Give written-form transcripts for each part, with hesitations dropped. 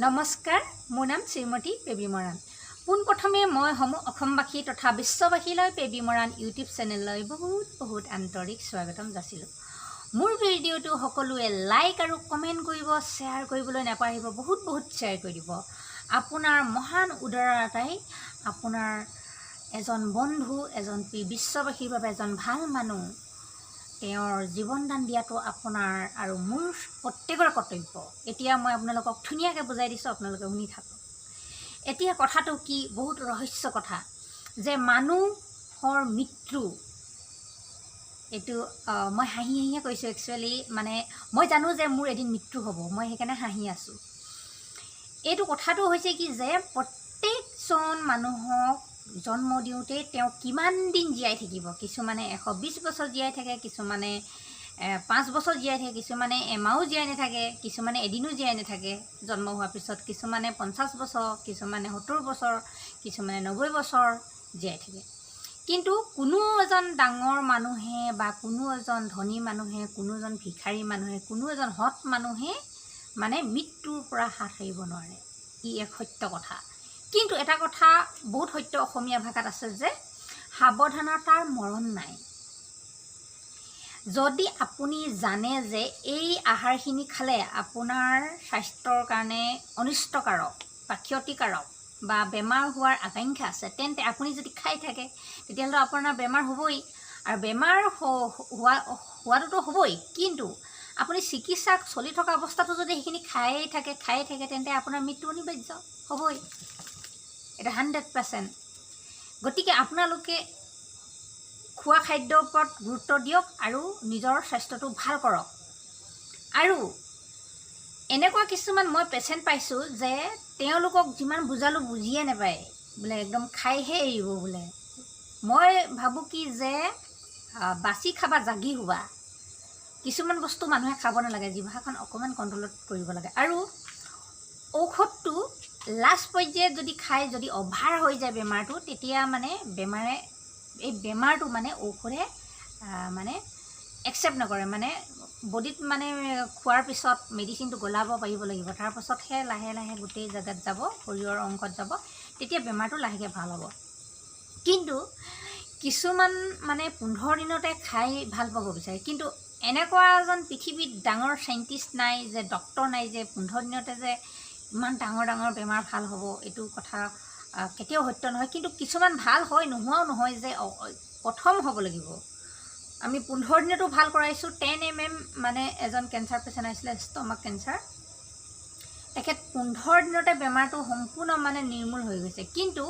নমস্কাৰ, মোৰ নাম শ্ৰীমতী পেবী মৰাণ। পোনপ্ৰথমে মই অসমবাসী তথা বিশ্ববাসীলৈ পেবী মৰাণ ইউটিউব চেনেললৈ বহুত আন্তৰিক স্বাগতম যাচিলোঁ। মোৰ ভিডিঅ'টো সকলোৱে লাইক আৰু কমেণ্ট কৰিব, শ্বেয়াৰ কৰিবলৈ নাপাহৰিব। বহুত শ্বেয়াৰ কৰি দিব। আপোনাৰ মহান উদাৰতাই আপোনাৰ এজন বন্ধু, এজন বিশ্ববাসীৰ বাবে এজন ভাল মানুহ তেওঁৰ জীৱন দান দিয়াটো আপোনাৰ আৰু মোৰ প্ৰত্যেকৰ কৰ্তব্য। এতিয়া মই আপোনালোকক ধুনীয়াকৈ বুজাই দিছোঁ, আপোনালোকে শুনি থাকক। এতিয়া কথাটো কি, বহুত ৰহস্য কথা যে মানুহৰ মৃত্যু, এইটো মই হাঁহিয়ে কৈছোঁ। একচুৱেলি মানে মই জানো যে মোৰ এদিন মৃত্যু হ'ব, মই সেইকাৰণে হাঁহি আছোঁ। এইটো কথাটো হৈছে কি যে প্ৰত্যেকজন মানুহক জন্ম দিওঁতে তেওঁ কিমান দিন জীয়াই থাকিব। কিছুমানে 120 বছৰ জীয়াই থাকে, কিছুমানে 5 বছৰ জীয়াই থাকে, কিছুমানে এমাহো জীয়াই নাথাকে, কিছুমানে এদিনো জীয়াই নাথাকে জন্ম হোৱাৰ পিছত, কিছুমানে 50 বছৰ, কিছুমানে 70 বছৰ, কিছুমানে 90 বছৰ জীয়াই থাকে। কিন্তু কোনো এজন ডাঙৰ মানুহে বা কোনো এজন ধনী মানুহে, কোনো এজন ভিখাৰী মানুহে, কোনো এজন সৎ মানুহে মানে মৃত্যুৰ পৰা হাত সাৰিব নোৱাৰে। ই এক সত্য কথা। কিন্তু এটা কথা বহুত সত্য অসমীয়া ভাষাত আছে যে সাৱধানতাৰ মৰণ নাই। যদি আপুনি জানে যে এই আহাৰখিনি খালে আপোনাৰ স্বাস্থ্যৰ কাৰণে অনিষ্টকাৰক বা ক্ষতিকাৰক বা বেমাৰ হোৱাৰ আকাংক্ষা আছে, তেন্তে আপুনি যদি খাই থাকে তেতিয়াহ'লে আপোনাৰ বেমাৰ হ'বই। আৰু বেমাৰ হোৱাটোতো হ'বই, কিন্তু আপুনি চিকিৎসা চলি থকা অৱস্থাটো যদি সেইখিনি খায়ে থাকে তেন্তে আপোনাৰ মৃত্যু অনিবাৰ্য হ'বই। এটা 100%। গতিকে আপোনালোকে খোৱা খাদ্যৰ ওপৰত গুৰুত্ব দিয়ক আৰু নিজৰ স্বাস্থ্যটো ভাল কৰক। আৰু এনেকুৱা কিছুমান মই পেচেণ্ট পাইছোঁ যে তেওঁলোকক যিমান বুজালোঁ বুজিয়ে নাপায়, বোলে একদম খাইহে এৰিব বোলে। মই ভাবোঁ কি যে বাচি খাবা, জাগি শুবা। কিছুমান বস্তু মানুহে খাব নালাগে, জিভাখন অকণমান কণ্ট্ৰলত কৰিব লাগে। আৰু ঔষধটো লাষ্ট পৰ্যায়ত যদি খাই যদি অভাৰ হৈ যায় বেমাৰটো, তেতিয়া মানে এই বেমাৰটো মানে ঔষধে মানে একচেপ্ট নকৰে। মানে বডিত মানে খোৱাৰ পিছত মেডিচিনটো গলাব পাৰিব লাগিব, তাৰপাছতহে লাহে গোটেই জেগাত যাব, শৰীৰৰ অংশত যাব, তেতিয়া বেমাৰটো লাহেকৈ ভাল হ'ব। কিন্তু কিছুমান মানে 15 দিনতে খাই ভাল পাব বিচাৰে। কিন্তু এনেকুৱা এজন পৃথিৱীত ডাঙৰ চাইণ্টিষ্ট নাই, যে ডক্তৰ নাই যে 15 দিনতে যে ইমান ডাঙৰ বেমাৰ ভাল হ'ব। এইটো কথা কেতিয়াও সত্য নহয়। কিন্তু কিছুমান ভাল হয়, নোহোৱাও নহয় যে প্ৰথম হ'ব লাগিব। আমি 15 দিনতো ভাল কৰাইছোঁ। 10 mm মানে এজন কেঞ্চাৰ পেচেণ্ট আহিছিলে, ষ্টমাক কেঞ্চাৰ। তেখেত 15 দিনতে বেমাৰটো সম্পূৰ্ণ মানে নিৰ্মূল হৈ গৈছে। কিন্তু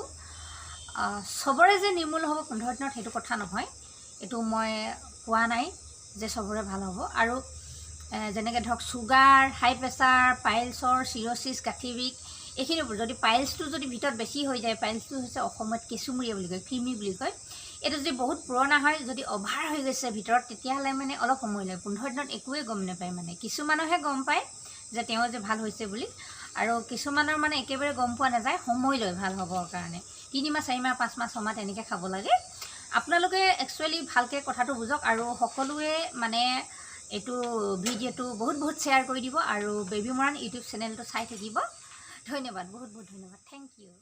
চবৰে যে নিৰ্মূল হ'ব 15 দিনত সেইটো কথা নহয়। এইটো মই কোৱা নাই যে চবৰে ভাল হ'ব। আৰু যেনেকৈ ধৰক চুগাৰ, হাই প্ৰেছাৰ, পাইলছৰ, চিৰ'চিছ, গাঁঠি বিষ, এইখিনিৰ যদি পাইলছটো যদি ভিতৰত বেছি হৈ যায়, পাইলছটো হৈছে অসমত কেঁচুমূৰীয়া বুলি কয়, কৃমি বুলি কয়। এইটো যদি বহুত পুৰণা হয়, যদি অভাৰ হৈ গৈছে ভিতৰত, তেতিয়াহ'লে মানে অলপ সময় লয়। 15 দিনত একোৱে গম নাপায়। মানে কিছুমানৰহে গম পায় যে তেওঁ যে ভাল হৈছে বুলি, আৰু কিছুমানৰ মানে একেবাৰে গম পোৱা নাযায়, সময় লয় ভাল হ'বৰ কাৰণে। 3 মাহ, 4 মাহ, 5 মাহ, 6 মাহ তেনেকৈ খাব লাগে। আপোনালোকে একচুৱেলি ভালকৈ কথাটো বুজক আৰু সকলোৱে মানে এইটো ভিডিঅ'টো বহুত শ্বেয়াৰ কৰি দিব আৰু পেবী মৰাণ ইউটিউব চেনেলটো চাই থাকিব। ধন্যবাদ, বহুত ধন্যবাদ। Thank U.